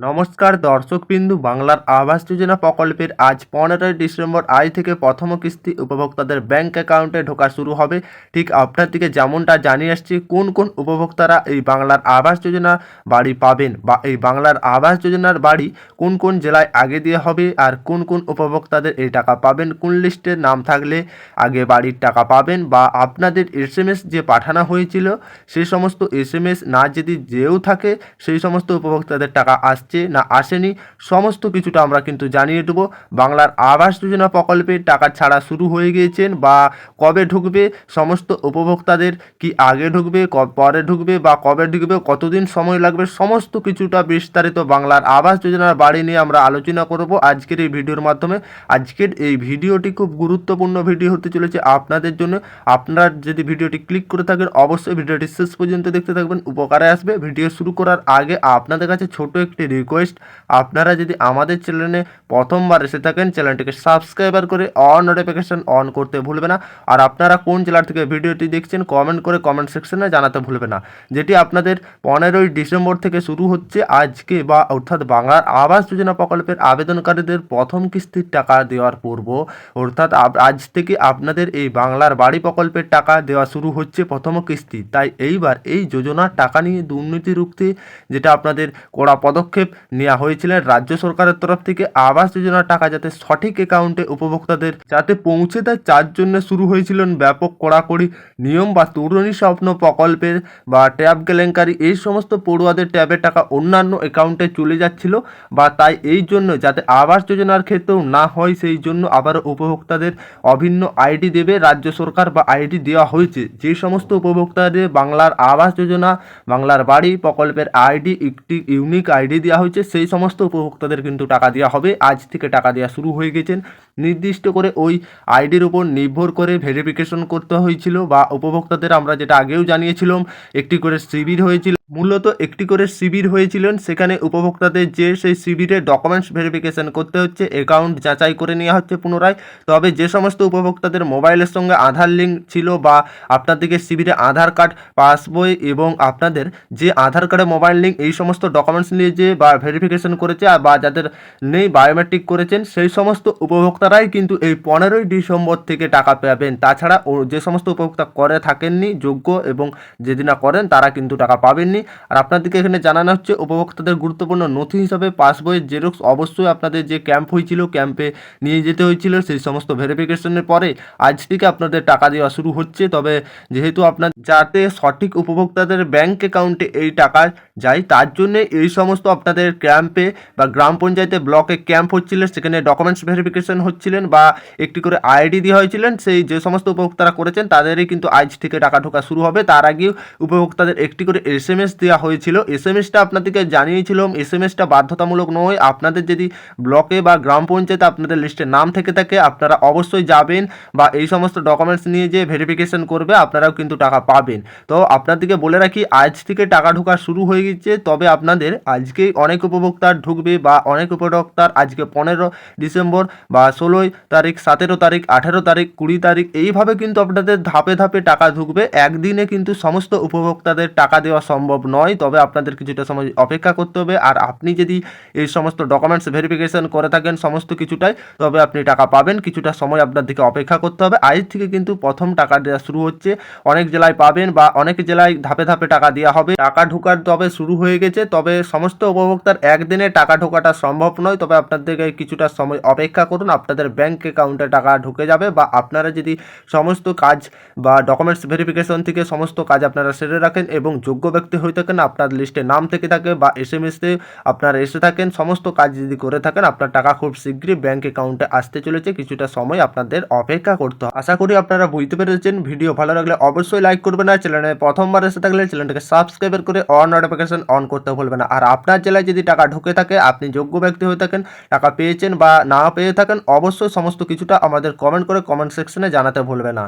নমস্কার দর্শকবিন্দু, বাংলার আবাস যোজনা প্রকল্পের আজ 15ই ডিসেম্বর আজ থেকে প্রথম কিস্তি উপভোক্তাদের ব্যাংক অ্যাকাউন্টে ঢোকা শুরু হবে। ঠিক আপনার দিকে যেমনটা জানিয়ে আসছি, কোন কোন উপভোক্তারা এই বাংলার আবাস যোজনা বাড়ি পাবেন বা এই বাংলার আবাস যোজনার বাড়ি কোন কোন জেলায় আগে দেওয়া হবে, আর কোন কোন উপভোক্তাদের এই টাকা পাবেন, কোন লিস্টের নাম থাকলে আগে বাড়ির টাকা পাবেন, বা আপনাদের এসএমএস যে পাঠানো হয়েছিল সেই সমস্ত এসএমএস না যদি যেও থাকে সেই সমস্ত উপভোক্তাদের টাকা আসছে না আসেনি, সমস্ত কিছুটা আমরা কিন্তু জানিয়ে দেবো। বাংলার আবাস যোজনা প্রকল্পের টাকা ছাড়া শুরু হয়ে গিয়েছেন বা কবে ঢুকবে, সমস্ত উপভোক্তাদের কি আগে ঢুকবে, পরে ঢুকবে বা কবে ঢুকবে, কতদিন সময় লাগবে, সমস্ত কিছুটা বিস্তারিত বাংলার আবাস যোজনার বাড়ি নিয়ে আমরা আলোচনা করব আজকের এই ভিডিওর মাধ্যমে। আজকের এই ভিডিওটি খুব গুরুত্বপূর্ণ ভিডিও হতে চলেছে আপনাদের জন্য। আপনারা যদি ভিডিওটি ক্লিক করে থাকেন অবশ্যই ভিডিওটি শেষ পর্যন্ত দেখতে থাকবেন, উপকারে আসবে। ভিডিও শুরু করার আগে আপনাদের কাছে ছোট একটি রিকোয়েস্ট, আপনারা যদি আমাদের চ্যানেলে প্রথমবার এসে থাকেন চ্যানেলটিকে সাবস্ক্রাইবার করে অল নোটিফিকেশন অন করতে ভুলবে না। আর আপনারা কোন জেলা থেকে ভিডিওটি দেখছেন কমেন্ট করে কমেন্ট সেকশনে জানাতে ভুলবে না। যেটি আপনাদের 15ই ডিসেম্বর থেকে শুরু হচ্ছে আজকে, বা অর্থাৎ বাংলার আবাস যোজনা প্রকল্পের আবেদনকারীদের প্রথম কিস্তির টাকা দেওয়ার পূর্ব, অর্থাৎ আজ থেকে আপনাদের এই বাংলার বাড়ি প্রকল্পের টাকা দেওয়া শুরু হচ্ছে প্রথম কিস্তি। তাই এইবার এই যোজনার টাকা নিয়ে দুর্নীতি রুখতে যেটা আপনাদের কড়া পদক্ষেপ নেওয়া হয়েছিল রাজ্য সরকারের তরফ থেকে, আবাস যোজনার টাকা যাতে সঠিক অ্যাকাউন্টে উপভোক্তাদের যাতে পৌঁছে দেয় তার জন্য শুরু হয়েছিলেন ব্যাপক কড়াকড়ি নিয়ম। বা তরুণী স্বপ্ন প্রকল্পের বা ট্যাব কেলেঙ্কারি, এই সমস্ত পড়ুয়াদের ট্যাবের টাকা অন্যান্য অ্যাকাউন্টে চলে যাচ্ছিল, বা তাই এই জন্য যাতে আবাস যোজনার ক্ষেত্রেও না হয় সেই জন্য আবারও উপভোক্তাদের অভিন্ন আইডি দেবে রাজ্য সরকার, বা আইডি দেওয়া হয়েছে। যে সমস্ত উপভোক্তাদের বাংলার আবাস যোজনা বাংলার বাড়ি প্রকল্পের আইডি একটি ইউনিক আইডি দেওয়া হয়েছে, সেই সমস্ত উপভোক্তাদের কিন্তু টাকা দেওয়া হবে। আজ থেকে টাকা দেওয়া শুরু হয়ে গেছেন। নির্দিষ্ট করে ওই আইডির উপর নির্ভর করে ভেরিফিকেশন করতে হয়েছিল, বা উপভোক্তাদের আমরা যেটা আগেও জানিয়েছিলাম একটি করে শিবির হয়েছিল, মূলত একটি করে শিবির হয়েছিলেন। সেখানে উপভোক্তাদের যে সেই শিবিরের ডকুমেন্টস ভেরিফিকেশন করতে হচ্ছে, অ্যাকাউন্ট যাচাই করে নেওয়া হচ্ছে পুনরায়। তবে যে সমস্ত উপভোক্তাদের মোবাইলের সঙ্গে আধার লিঙ্ক ছিল, বা আপনাদেরকে শিবিরে আধার কার্ড, পাসবই এবং আপনাদের যে আধার কার্ডে মোবাইল লিঙ্ক, এই সমস্ত ডকুমেন্টস নিয়ে যে বা ভেরিফিকেশন করেছে, বা যাদের নেই বায়োমেট্রিক করেছেন, সেই সমস্ত উপভোক্তারাই কিন্তু এই 15ই ডিসেম্বর থেকে টাকা পাবেন। তাছাড়া যে সমস্ত উপভোক্তা করে থাকেননি যোগ্য এবং যদি না করেন তারা কিন্তু টাকা পাবেননি। আর আপনাদেরকে এখানে জানানো হচ্ছে উপভোক্তাদের গুরুত্বপূর্ণ নথি হিসাবে পাসবইয়ের জেরক্স অবশ্যই আপনাদের যে ক্যাম্প হয়েছিল ক্যাম্পে নিয়ে যেতে হয়েছিল। সেই সমস্ত ভেরিফিকেশনের পরে আজ থেকে আপনাদের টাকা দেওয়া শুরু হচ্ছে। তবে যেহেতু আপনার যাতে সঠিক উপভোক্তাদের ব্যাংক অ্যাকাউন্টে এই টাকা যায় তার জন্য এই সমস্ত আপনাদের ক্যাম্পে বা গ্রাম পঞ্চায়েতে ব্লকে ক্যাম্প হচ্ছিল, সেখানে ডকুমেন্টস ভেরিফিকেশন হচ্ছিলেন বা একটি করে আইডি দেওয়া হয়েছিলেন। সেই যে সমস্ত উপভোক্তারা করেছেন তাদেরই কিন্তু আজ থেকে টাকা ঢোকা শুরু হবে। তার আগেও উপভোক্তাদের একটি করে এসএমএস দেওয়া হয়েছিল। এসএমএসটা আপনাদেরকে জানিয়েছিলাম, এসএমএসটা বাধ্যতামূলক নয়। আপনাদের যদি ব্লকে বা গ্রাম পঞ্চায়েতে আপনাদের লিস্টে নাম থেকে থাকে আপনারা অবশ্যই যাবেন, বা এই সমস্ত ডকুমেন্টস নিয়ে যে ভেরিফিকেশন করবে আপনারাও কিন্তু টাকা পাবেন। তো আপনাদেরকে বলে রাখি আজ থেকে টাকা ঢোকা শুরু হয়ে গেছে। তবে আপনাদের আজকে অনেক উপভোক্তার ঢুকবে, বা অনেক উপভোক্তার আজকে 15 ডিসেম্বর বা 16 তারিখ, 17 তারিখ, 18 তারিখ, 20 তারিখ এইভাবে কিন্তু আপনাদের ধাপে ধাপে টাকা ঢুকবে। একদিনে কিন্তু সমস্ত উপভোক্তাদের টাকা দেওয়া সম্ভব নয়, তবে আপনাদের কিছুটা সময় অপেক্ষা করতে হবে। আর আপনি যদি এই সমস্ত ডকুমেন্টস ভেরিফিকেশন করে থাকেন সমস্ত কিছুটাই, তবে আপনি টাকা পাবেন। কিছুটা সময় আপনার দিকে অপেক্ষা করতে হবে। আজ থেকে কিন্তু প্রথম টাকা দেওয়া শুরু হচ্ছে। অনেক জেলায় পাবেন বা অনেক জেলায় ধাপে ধাপে টাকা দেওয়া হবে। টাকা ঢোকার তবে শুরু হয়ে গেছে, তবে সমস্ত উপভোক্তার একদিনে টাকা ঢোকাটা সম্ভব নয়। তবে আপনাদেরকে কিছুটা সময় অপেক্ষা করুন, আপনাদের ব্যাংক অ্যাকাউন্টে টাকা ঢুকে যাবে। বা আপনারা যদি সমস্ত কাজ বা ডকুমেন্টস ভেরিফিকেশন থেকে সমস্ত কাজ আপনারা সেরে রাখেন এবং যোগ্য ব্যক্তি হয়ে থাকেন, আপনার লিস্টে নাম থেকে থাকে বা এসএমএসে আপনারা এসে থাকেন, সমস্ত কাজ যদি করে থাকেন আপনার টাকা খুব শীঘ্রই ব্যাংক অ্যাকাউন্টে আসতে চলেছে। কিছুটা সময় আপনাদের অপেক্ষা করতে হবে। আশা করি আপনারা বুঝতে পেরেছেন। ভিডিও ভালো লাগলে অবশ্যই লাইক করবেন, আর চ্যানেলে প্রথমবার এসে থাকলে চ্যানেলটাকে সাবস্ক্রাইব করে অল নোটিফিকেশন অন করতে ভুলবেন না। আর আপনার জেলায় যদি টাকা ঢুকে থাকে, আপনি যোগ্য ব্যক্তি হয়ে থাকেন, টাকা পেয়েছেন বা না পেয়ে থাকেন, অবশ্যই সমস্ত কিছুটা আমাদের কমেন্ট করে কমেন্ট সেকশনে জানাতে ভুলবেন না।